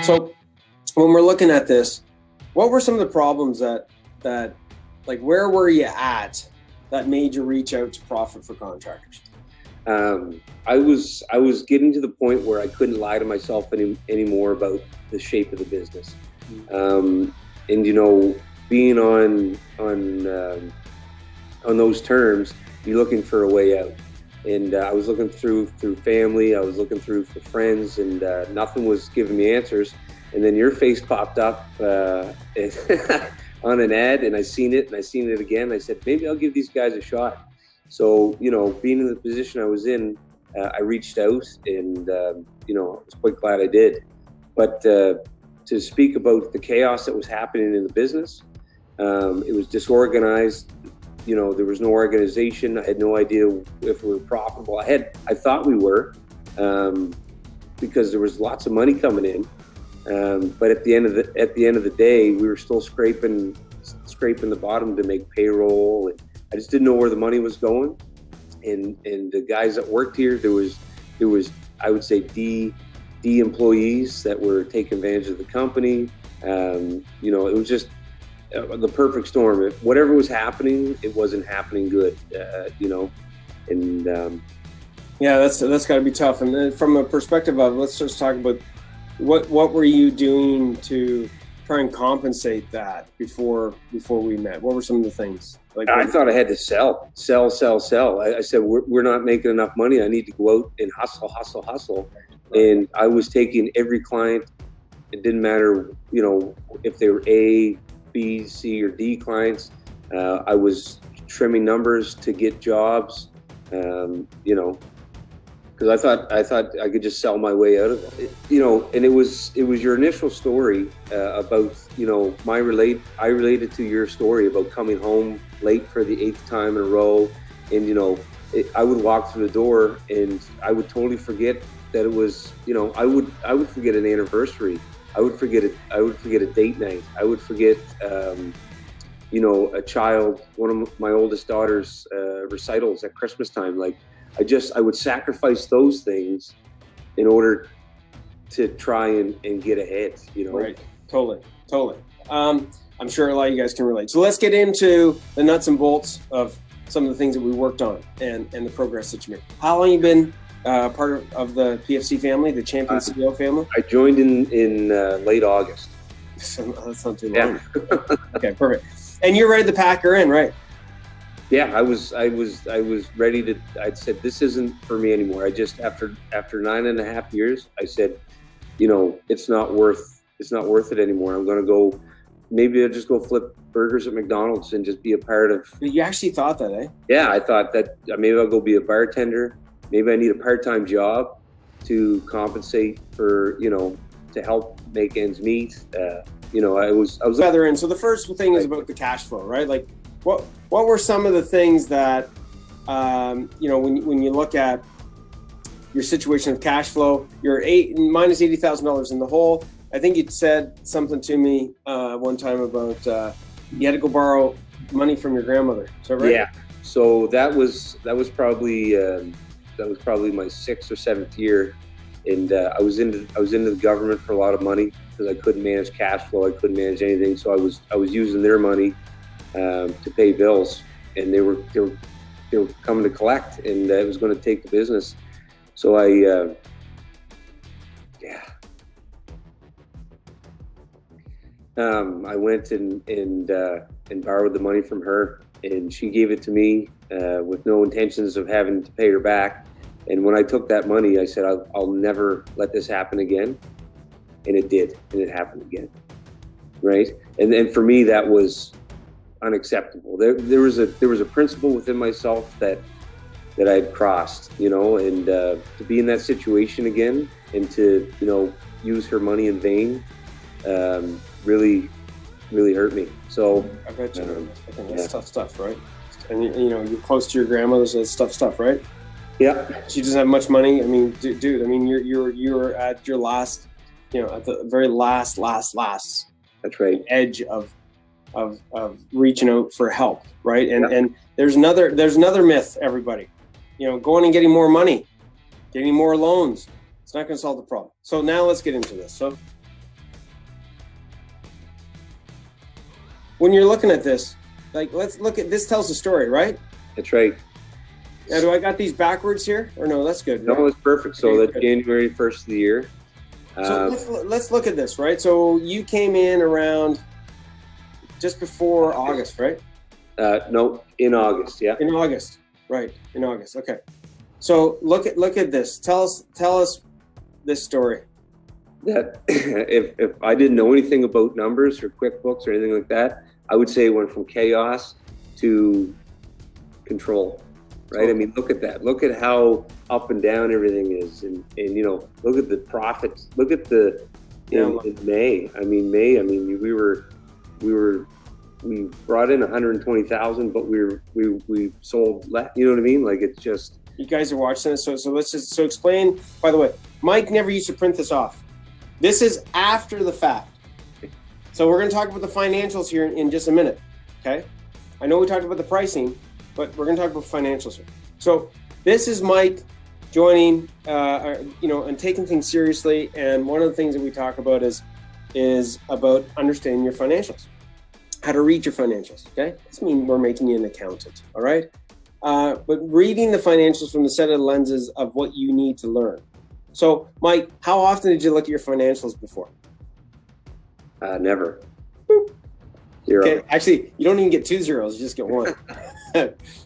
So when we're looking at this, what were some of the problems that like, where were you at that made you reach out to Profit for Contractors? I was getting to the point where I couldn't lie to myself anymore about the shape of the business. And being on those terms, you're looking for a way out. And I was looking through family, I was looking through for friends, and nothing was giving me answers. And then your face popped up on an ad, and I seen it again. I said, maybe I'll give these guys a shot. So, being in the position I was in, I reached out, and, I was quite glad I did. But to speak about the chaos that was happening in the business, it was disorganized. There was no organization. I had no idea if we were profitable. I thought we were, because there was lots of money coming in. But at the end of the day, we were still scraping the bottom to make payroll. And I just didn't know where the money was going. And the guys that worked here, there was I would say D employees that were taking advantage of the company. It was just the perfect storm. Whatever was happening, it wasn't happening good. Yeah, that's got to be tough. And then from a perspective of, let's just talk about what were you doing to try and compensate that before we met? What were some of the things? I thought I had to sell. I said, we're not making enough money. I need to go out and hustle. And I was taking every client. It didn't matter, if they were A, B, C, or D clients. I was trimming numbers to get jobs, because I thought I could just sell my way out of it. And it was your initial story about, I related to your story about coming home late for the 8th time in a row. And, I would walk through the door and I would totally forget that it was, I would forget an anniversary. I would forget a date night. I would forget, a child, one of my oldest daughter's recitals at Christmas time. Like, I would sacrifice those things in order to try and get ahead, Right. Totally. I'm sure a lot of you guys can relate. So let's get into the nuts and bolts of some of the things that we worked on and the progress that you made. How long have you been part of the PFC family, the Champion CEO family? I joined in late August. So that's not too long. Yeah. Okay, perfect. And you're ready to pack her in, right? Yeah, I was ready to. I said, this isn't for me anymore. I just after 9.5 years, I said, it's not worth it anymore. I'm going to go. Maybe I'll just go flip burgers at McDonald's and just be a part of. You actually thought that, eh? Yeah, I thought that maybe I'll go be a bartender. Maybe I need a part-time job to compensate for, to help make ends meet. I was feather in. So the first thing is about the cash flow, right? Like, what were some of the things that, when you look at your situation of cash flow, you're minus $80,000 in the hole. I think you said something to me one time about you had to go borrow money from your grandmother. Is that right? Yeah. So that was probably my 6th or 7th year, and I was into the government for a lot of money because I couldn't manage cash flow. I couldn't manage anything, so I was using their money to pay bills, and they were coming to collect, and it was going to take the business. So I went and borrowed the money from her, and she gave it to me with no intentions of having to pay her back. And when I took that money, I said, I'll never let this happen again. And it did, and it happened again, right? And then for me, that was unacceptable. There was a principle within myself that I had crossed, and to be in that situation again and to, use her money in vain, really hurt me. So I bet you. I think that's tough stuff, right? And you're close to your grandmother, so it's tough stuff, right? Yeah. She doesn't have much money. I mean, dude. I mean, you're at your last, at the very last. That's right. Edge of reaching out for help, right? And there's another myth, everybody. Going and getting more money, getting more loans. It's not going to solve the problem. So now let's get into this. So when you're looking at this, like, let's look at this. Tells the story, right? That's right. Now, do I got these backwards here, or no? That's good. No, Right? it's perfect. So Okay, that's January 1st of the year. So let's look at this, right? So you came in around just before August, right? No, in August. Yeah. In August, right? In August. Okay. So look at this. Tell us this story. That if I didn't know anything about numbers or QuickBooks or anything like that, I would say it went from chaos to control. Right? I mean, look at that. Look at how up and down everything is, and look at the profits. Look at the in May. I mean, we brought in 120,000, but we sold less. You know what I mean? Like, it's just. You guys are watching this, so let's just explain. By the way, Mike never used to print this off. This is after the fact. So we're going to talk about the financials here in just a minute. Okay? I know we talked about the pricing, but we're going to talk about financials here. So this is Mike joining, and taking things seriously. And one of the things that we talk about is about understanding your financials, how to read your financials. Okay, doesn't mean we're making you an accountant. All right, but reading the financials from the set of lenses of what you need to learn. So, Mike, how often did you look at your financials before? Never. Boop. Zero. Okay, actually, you don't even get 2 zeros; you just get 1.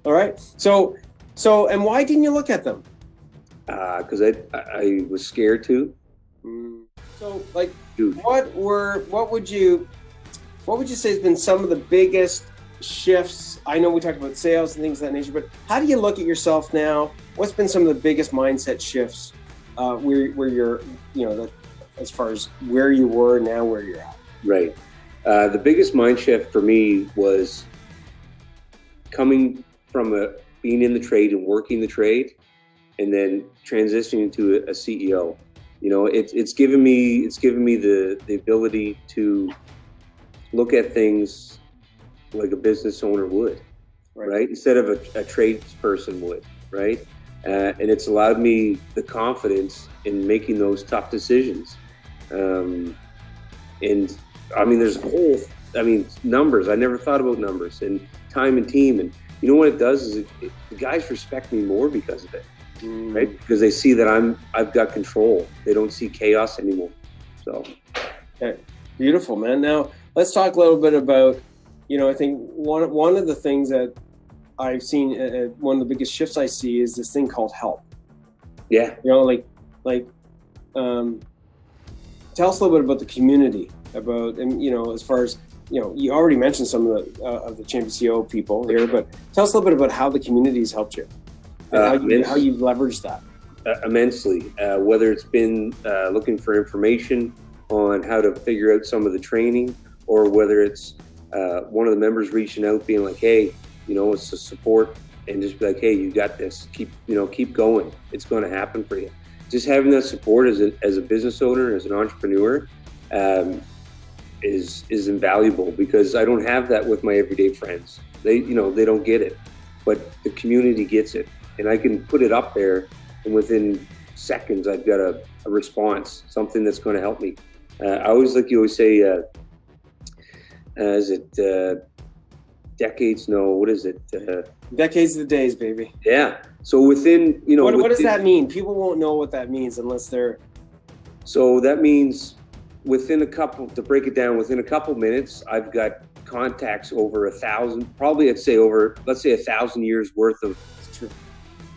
All right. So, and why didn't you look at them? Because I was scared to. So, like, what would you say has been some of the biggest shifts? I know we talked about sales and things of that nature, but how do you look at yourself now? What's been some of the biggest mindset shifts where you're, as far as where you were now, where you're at? Right. The biggest mind shift for me was coming from being in the trade and working the trade, and then transitioning to a CEO. It's given me the ability to look at things like a business owner would, right? Instead of a tradesperson would, right? And it's allowed me the confidence in making those tough decisions. And I mean, there's numbers. I never thought about numbers and time and team. And you know what it does is the guys respect me more because of it, right? Because they see that I've got control. They don't see chaos anymore. So, okay. Beautiful, man. Now let's talk a little bit about, I think one of the things that I've seen, one of the biggest shifts I see is this thing called help. Yeah. Tell us a little bit about the community, about, and as far as, you already mentioned some of the Champion CEO people here, but tell us a little bit about how the community has helped you, and how you've leveraged that. Immensely, whether it's been looking for information on how to figure out some of the training, or whether it's one of the members reaching out, being like, hey, it's a support, and just be like, hey, you got this. Keep going. It's going to happen for you. Just having that support as a business owner, as an entrepreneur, is invaluable, because I don't have that with my everyday friends. They don't get it, but the community gets it, and I can put it up there, and within seconds I've got a response, something that's going to help me. I always, like you always say, is it decades? No, what is it? Decades of the days, baby. Yeah. So within, what does that mean? People won't know what that means unless they're. So that means within a couple minutes, I've got contacts over 1,000, probably let's say 1,000 years worth of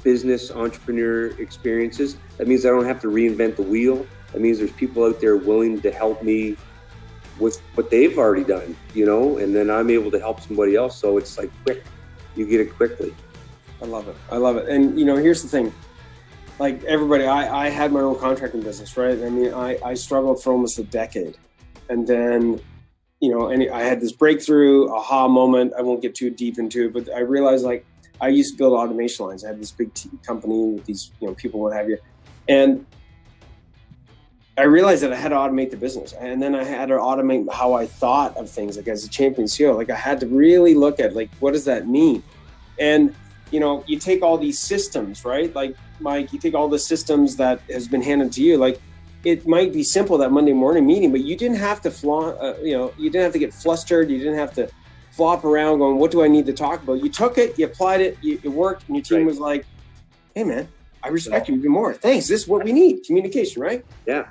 business entrepreneur experiences. That means I don't have to reinvent the wheel. That means there's people out there willing to help me with what they've already done, and then I'm able to help somebody else. So it's like quick, you get it quickly. I love it. And here's the thing, like everybody, I had my own contracting business, right? I mean, I struggled for almost a decade, and then, and I had this breakthrough aha moment. I won't get too deep into it, but I realized, like, I used to build automation lines. I had this big company with these, people, what have you. And I realized that I had to automate the business, and then I had to automate how I thought of things. Like, as a Champion CEO, like, I had to really look at, like, what does that mean? And, you take all these systems, right? Like, Mike, you take all the systems that has been handed to you. Like, it might be simple, that Monday morning meeting, but you didn't have to you didn't have to get flustered. You didn't have to flop around going, what do I need to talk about? You took it, you applied it, it worked, and your team was like, hey man, I respect you even more. Thanks. This is what we need. Communication, right? Yeah.